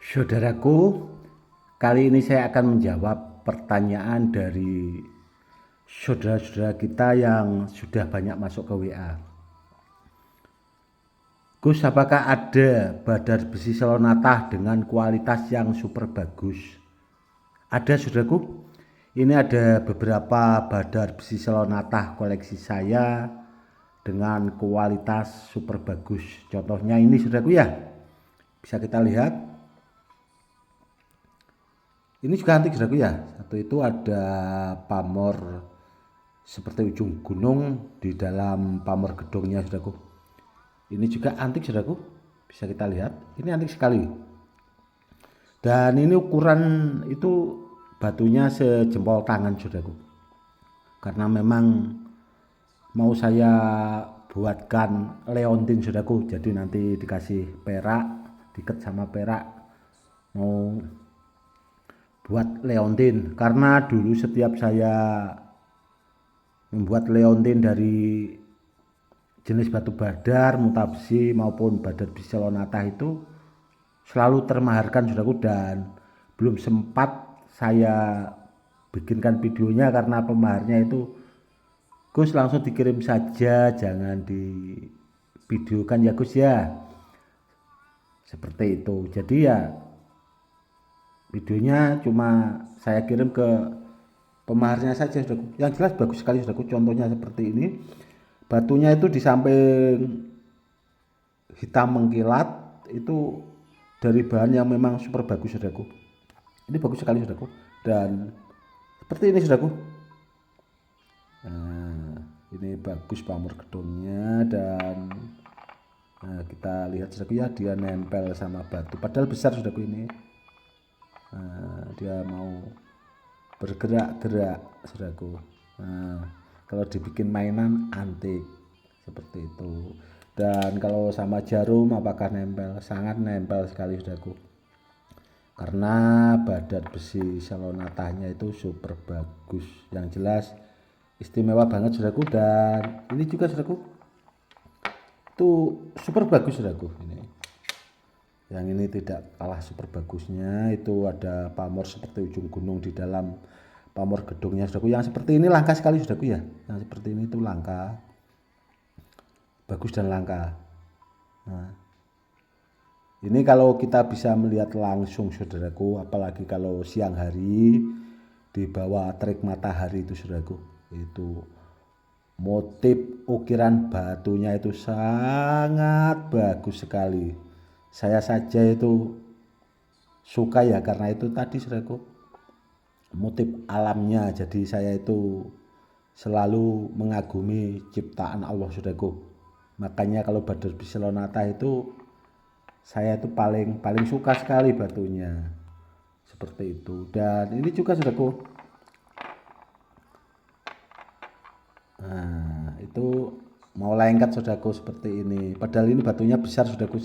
Saudaraku, kali ini saya akan menjawab pertanyaan dari saudara-saudara kita yang sudah banyak masuk ke WA. Gus, apakah ada badar besi selonatah dengan kualitas yang super bagus? Ada, saudaraku. Ini ada beberapa badar besi selonatah koleksi saya dengan kualitas super bagus. Contohnya ini, saudaraku, ya. Bisa kita lihat. Ini juga antik, saudaraku, ya. Satu itu ada pamor seperti ujung gunung di dalam pamor gedungnya, saudaraku. Ini juga antik, saudaraku. Bisa kita lihat. Ini antik sekali. Dan ini ukuran itu batunya sejempol tangan, saudaraku. Karena memang mau saya buatkan leontin, saudaraku. Jadi nanti dikasih perak, diikat sama perak. Mau buat leontin, karena dulu setiap saya membuat leontin dari jenis batu badar, muntah besi maupun badar besi selonatah itu selalu termaharkan, saudaraku, dan belum sempat saya bikinkan videonya karena pemaharnya itu, Gus, langsung dikirim saja, jangan di videokan ya Gus ya, seperti itu. Jadi ya videonya cuma saya kirim ke pemaharnya saja, saudaraku. Yang jelas bagus sekali, saudaraku. Contohnya seperti ini. Batunya itu di samping hitam mengkilat itu dari bahan yang memang super bagus, saudaraku. Ini bagus sekali, saudaraku. Dan seperti ini, saudaraku. Nah, ini bagus pamor gedungnya. Dan nah, kita lihat, saudaraku, ya, dia nempel sama batu. Padahal besar, saudaraku, ini. Nah, dia mau bergerak-gerak, saudaraku. Nah, kalau dibikin mainan antik seperti itu. Dan kalau sama jarum apakah nempel? Sangat nempel sekali, saudaraku. Karena badar besi selonatahnya itu super bagus. Yang jelas istimewa banget, saudaraku. Dan ini juga, saudaraku, itu super bagus, saudaraku. Ini yang ini tidak kalah super bagusnya. Itu ada pamor seperti ujung gunung di dalam pamor gedungnya, saudaraku. Yang seperti ini langka sekali, saudaraku, ya. Yang seperti ini itu langka, bagus dan langka. Nah, ini kalau kita bisa melihat langsung, saudaraku, apalagi kalau siang hari di bawah terik matahari itu, saudaraku, itu motif ukiran batunya itu sangat bagus sekali. Saya saja itu suka, ya, karena itu tadi, saudaraku, motif alamnya. Jadi saya itu selalu mengagumi ciptaan Allah, saudaraku. Makanya kalau badar besi selonatah itu saya itu paling suka sekali batunya. Seperti itu. Dan ini juga, saudaraku. Nah, itu mau lengket, saudaraku, seperti ini. Padahal ini batunya besar, saudaraku,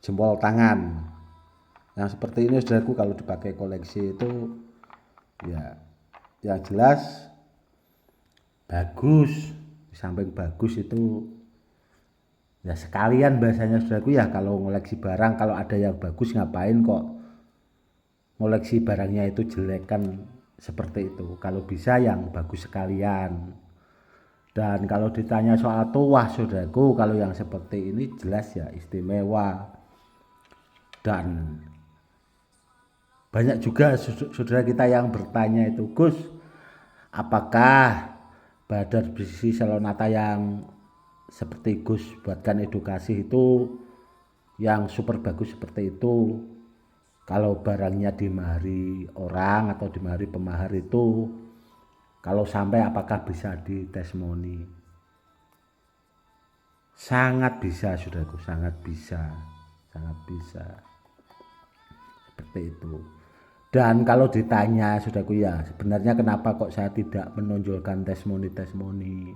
sejempol tangan. Yang seperti ini, saudaraku, kalau dipakai koleksi itu ya yang jelas bagus. Di samping bagus itu ya sekalian bahasanya, saudaraku, ya, kalau ngoleksi barang, kalau ada yang bagus ngapain kok ngoleksi barangnya itu jelek, kan seperti itu. Kalau bisa yang bagus sekalian. Dan kalau ditanya soal tuah, saudaraku, kalau yang seperti ini jelas ya istimewa. Dan banyak juga saudara kita yang bertanya itu, Gus, apakah badar besi selonata yang seperti Gus buatkan edukasi itu yang super bagus seperti itu, kalau barangnya dimahari orang atau dimahari pemahar itu, kalau sampai apakah bisa ditesmoni? Sangat bisa, saudaraku, sangat bisa, sangat bisa, seperti itu. Dan kalau ditanya, saudaraku, ya, sebenarnya kenapa kok saya tidak menonjolkan testimoni-testimoni?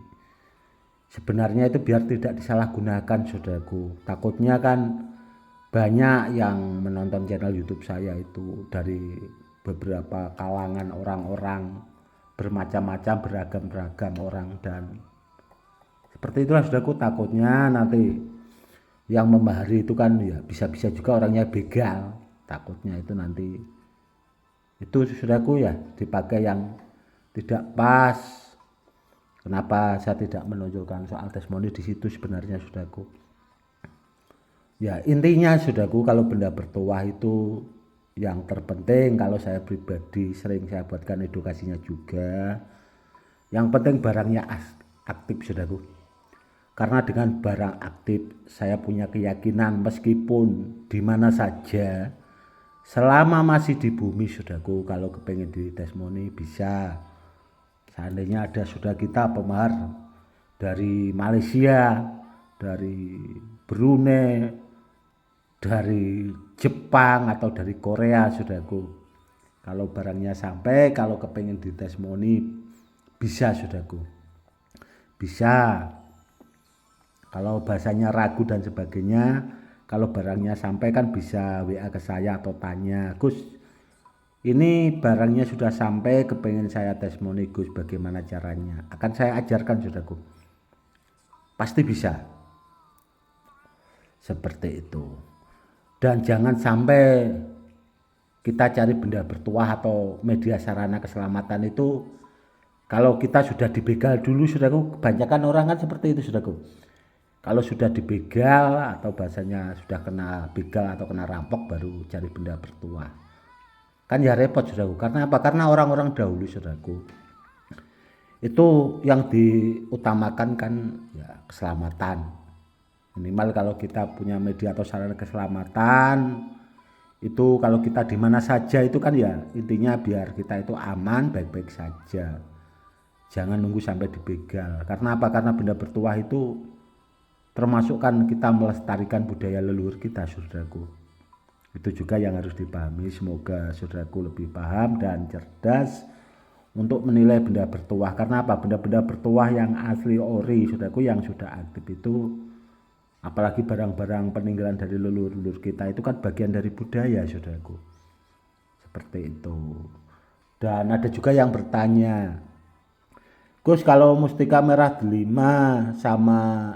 Sebenarnya itu biar tidak disalahgunakan, saudaraku. Takutnya kan banyak yang menonton channel YouTube saya itu dari beberapa kalangan orang-orang bermacam-macam, beragam-beragam orang. Dan seperti itulah, saudaraku, takutnya nanti yang memahari itu kan ya bisa-bisa juga orangnya begal. takutnya itu nanti itu saudaraku ya dipakai yang tidak pas. Kenapa saya tidak menunjukkan soal testimoni di situ sebenarnya saudaraku? Ya intinya saudaraku, kalau benda bertuah itu yang terpenting, kalau saya pribadi sering saya buatkan edukasinya juga. Yang penting barangnya aktif saudaraku. Karena dengan barang aktif saya punya keyakinan meskipun di mana saja selama masih di bumi saudaraku, kalau kepengen di testimoni bisa. Seandainya ada saudara kita pemahar dari Malaysia, dari Brunei, dari Jepang atau dari Korea saudaraku, kalau barangnya sampai, kalau kepengen di testimoni bisa saudaraku, bisa. Kalau bahasanya ragu dan sebagainya, kalau barangnya sampai kan bisa WA ke saya atau tanya, Gus ini barangnya sudah sampai, kepengen saya testimoni Gus, bagaimana caranya? Akan saya ajarkan saudaraku, pasti bisa. Seperti itu. Dan jangan sampai kita cari benda bertuah atau media sarana keselamatan itu kalau kita sudah dibegal dulu saudaraku. Kebanyakan orang kan seperti itu saudaraku. Kalau sudah dibegal atau bahasanya sudah kena begal atau kena rampok baru cari benda bertuah. Kan ya repot saudaraku. Karena apa? Karena orang-orang dahulu saudaraku itu yang diutamakan kan ya keselamatan. Minimal kalau kita punya media atau sarana keselamatan itu, kalau kita di mana saja itu kan ya intinya biar kita itu aman, baik-baik saja. Jangan nunggu sampai dibegal. Karena apa? Karena benda bertuah itu termasuk kan kita melestarikan budaya leluhur kita saudaraku. Itu juga yang harus dipahami. Semoga saudaraku lebih paham dan cerdas untuk menilai benda bertuah. Karena apa? Benda-benda bertuah yang asli ori saudaraku, yang sudah aktif itu, apalagi barang-barang peninggalan dari leluhur kita itu kan bagian dari budaya saudaraku. Seperti itu. Dan ada juga yang bertanya, Gus kalau mustika merah delima sama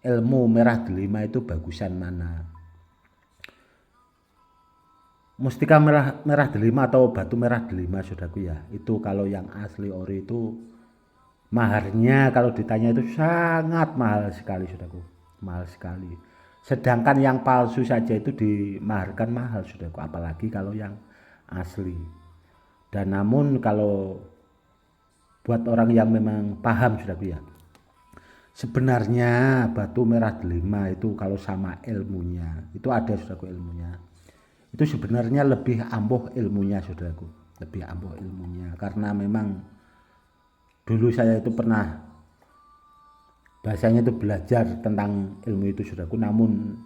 ilmu merah delima itu bagusan mana? Mustika merah delima atau batu merah delima saudaraku ya, itu kalau yang asli ori itu maharnya kalau ditanya itu sangat mahal sekali saudaraku, mahal sekali. Sedangkan yang palsu saja itu dimaharkan mahal saudaraku, apalagi kalau yang asli. Dan namun kalau buat orang yang memang paham saudaraku ya, sebenarnya batu merah delima itu kalau sama ilmunya itu ada saudaraku, ilmunya itu sebenarnya lebih ampuh ilmunya saudaraku, lebih ampuh ilmunya. Karena memang dulu saya itu pernah bahasanya itu belajar tentang ilmu itu saudaraku, namun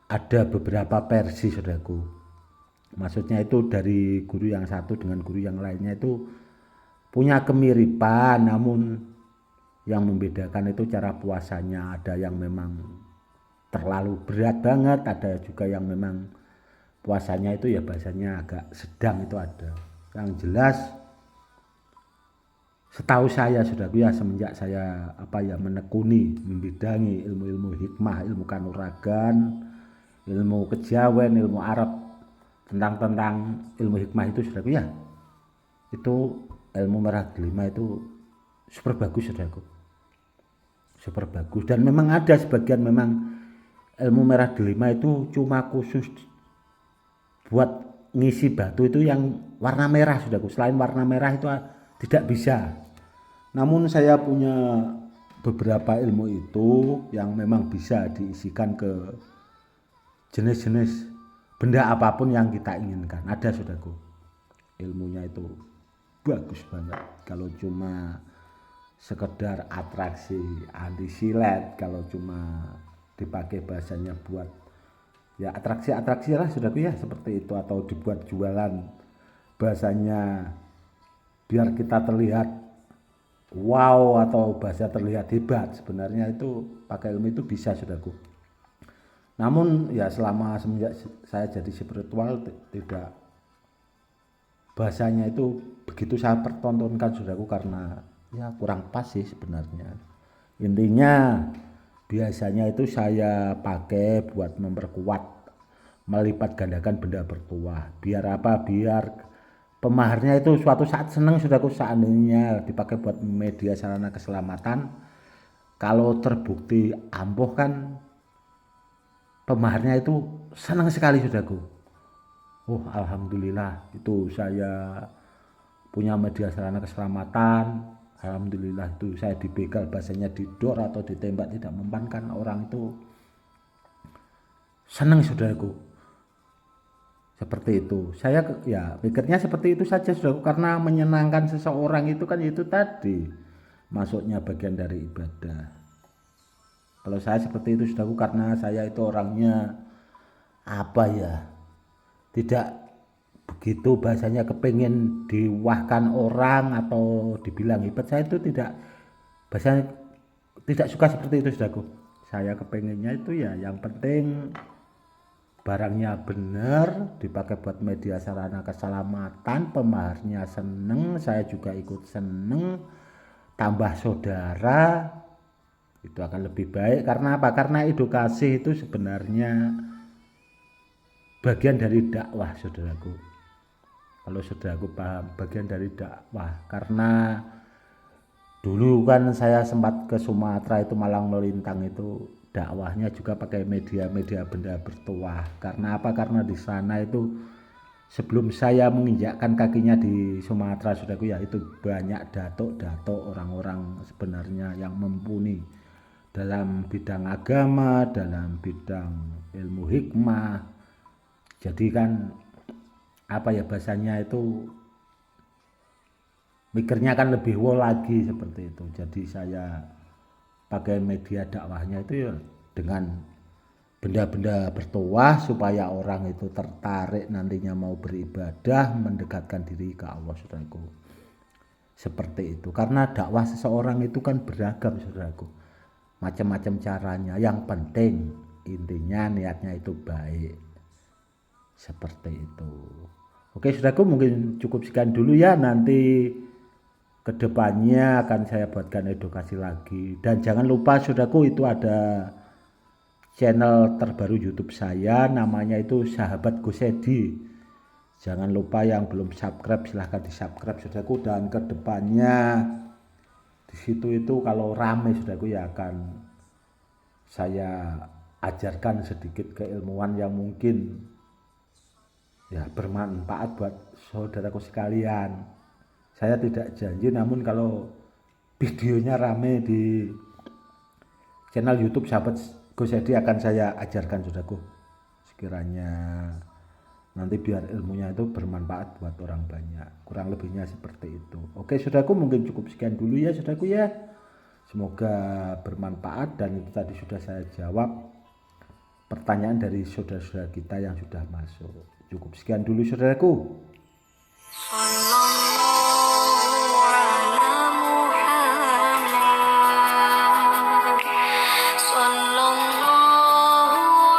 ada beberapa versi saudaraku. Maksudnya itu dari guru yang satu dengan guru yang lainnya itu punya kemiripan, namun yang membedakan itu cara puasanya. Ada yang memang terlalu berat banget, ada juga yang memang puasanya itu ya bahasanya agak sedang, itu ada. Yang jelas setahu saya saudaraku ya, semenjak saya menekuni, membidangi ilmu-ilmu hikmah, ilmu kanuragan, ilmu kejawen, ilmu Arab, tentang ilmu hikmah itu saudaraku ya, itu ilmu merah delima itu super bagus saudaraku, super bagus. Dan memang ada sebagian memang ilmu merah delima itu cuma khusus buat ngisi batu itu yang warna merah saudaraku, selain warna merah itu tidak bisa. Namun saya punya beberapa ilmu itu yang memang bisa diisikan ke jenis-jenis benda apapun yang kita inginkan. Ada saudaraku, ilmunya itu bagus banget. Kalau cuma sekedar atraksi anti silet, kalau cuma dipakai bahasanya buat ya atraksi lah saudaraku ya, seperti itu. Atau dibuat jualan bahasanya biar kita terlihat wow atau bahasa terlihat hebat, sebenarnya itu pakai ilmu itu bisa saudaraku. Namun ya selama semenjak saya jadi spiritual tidak, bahasanya itu begitu saya pertontonkan saudaraku, karena ya kurang pas sih sebenarnya. Intinya biasanya itu saya pakai buat memperkuat melipat gandakan benda bertuah. Biar apa? Biar pemaharnya itu suatu saat senang saudaraku, seandainya dipakai buat media sarana keselamatan. Kalau terbukti ampuh kan pemaharnya itu senang sekali saudaraku. Oh alhamdulillah itu saya punya media sarana keselamatan. Alhamdulillah itu saya dibegal, bahasanya didor atau ditembak tidak mempan kan orang itu senang saudaraku. Seperti itu. Saya ya pikirnya seperti itu saja saudaraku, karena menyenangkan seseorang itu kan itu tadi masuknya bagian dari ibadah. Kalau saya seperti itu saudaraku, karena saya itu orangnya apa ya, tidak begitu bahasanya kepingin diwahkan orang atau dibilang hebat. Saya itu tidak, bahasanya tidak suka seperti itu saudaraku. Saya kepengennya itu ya yang penting barangnya benar, dipakai buat media sarana keselamatan, pemaharnya seneng, saya juga ikut seneng, tambah saudara, itu akan lebih baik. Karena apa? Karena edukasi itu sebenarnya bagian dari dakwah saudaraku. Kalau saudaraku paham, bagian dari dakwah. Karena dulu kan saya sempat ke Sumatera itu, Malang Melintang itu dakwahnya juga pakai media-media benda bertuah. Karena apa? Karena di sana itu sebelum saya menginjakkan kakinya di Sumatera saudaraku, ya itu banyak datuk-datuk, orang-orang sebenarnya yang mumpuni dalam bidang agama, dalam bidang ilmu hikmah. Jadi kan apa ya bahasanya itu, mikirnya kan lebih wow lagi seperti itu. Jadi saya pakai media dakwahnya itu ya dengan benda-benda bertuah supaya orang itu tertarik nantinya mau beribadah, mendekatkan diri ke Allah saudaraku. Seperti itu. Karena dakwah seseorang itu kan beragam saudaraku, macam-macam caranya. Yang penting intinya niatnya itu baik. Seperti itu. Oke saudaraku, mungkin cukup sekian dulu ya. Nanti kedepannya akan saya buatkan edukasi lagi. Dan jangan lupa saudaraku, itu ada channel terbaru YouTube saya, namanya itu Sahabat Gosedi. Jangan lupa yang belum subscribe silahkan di subscribe saudaraku. Dan kedepannya di situ itu kalau rame saudaraku ya akan saya ajarkan sedikit keilmuan yang mungkin ya bermanfaat buat saudaraku sekalian. Saya tidak janji, namun kalau videonya rame di channel YouTube Sahabat Gosedi akan saya ajarkan saudaraku. Sekiranya nanti biar ilmunya itu bermanfaat buat orang banyak. Kurang lebihnya seperti itu. Oke saudaraku, mungkin cukup sekian dulu ya saudaraku ya. Semoga bermanfaat, dan itu tadi sudah saya jawab pertanyaan dari saudara-saudara kita yang sudah masuk. Cukup sekian dulu saudaraku.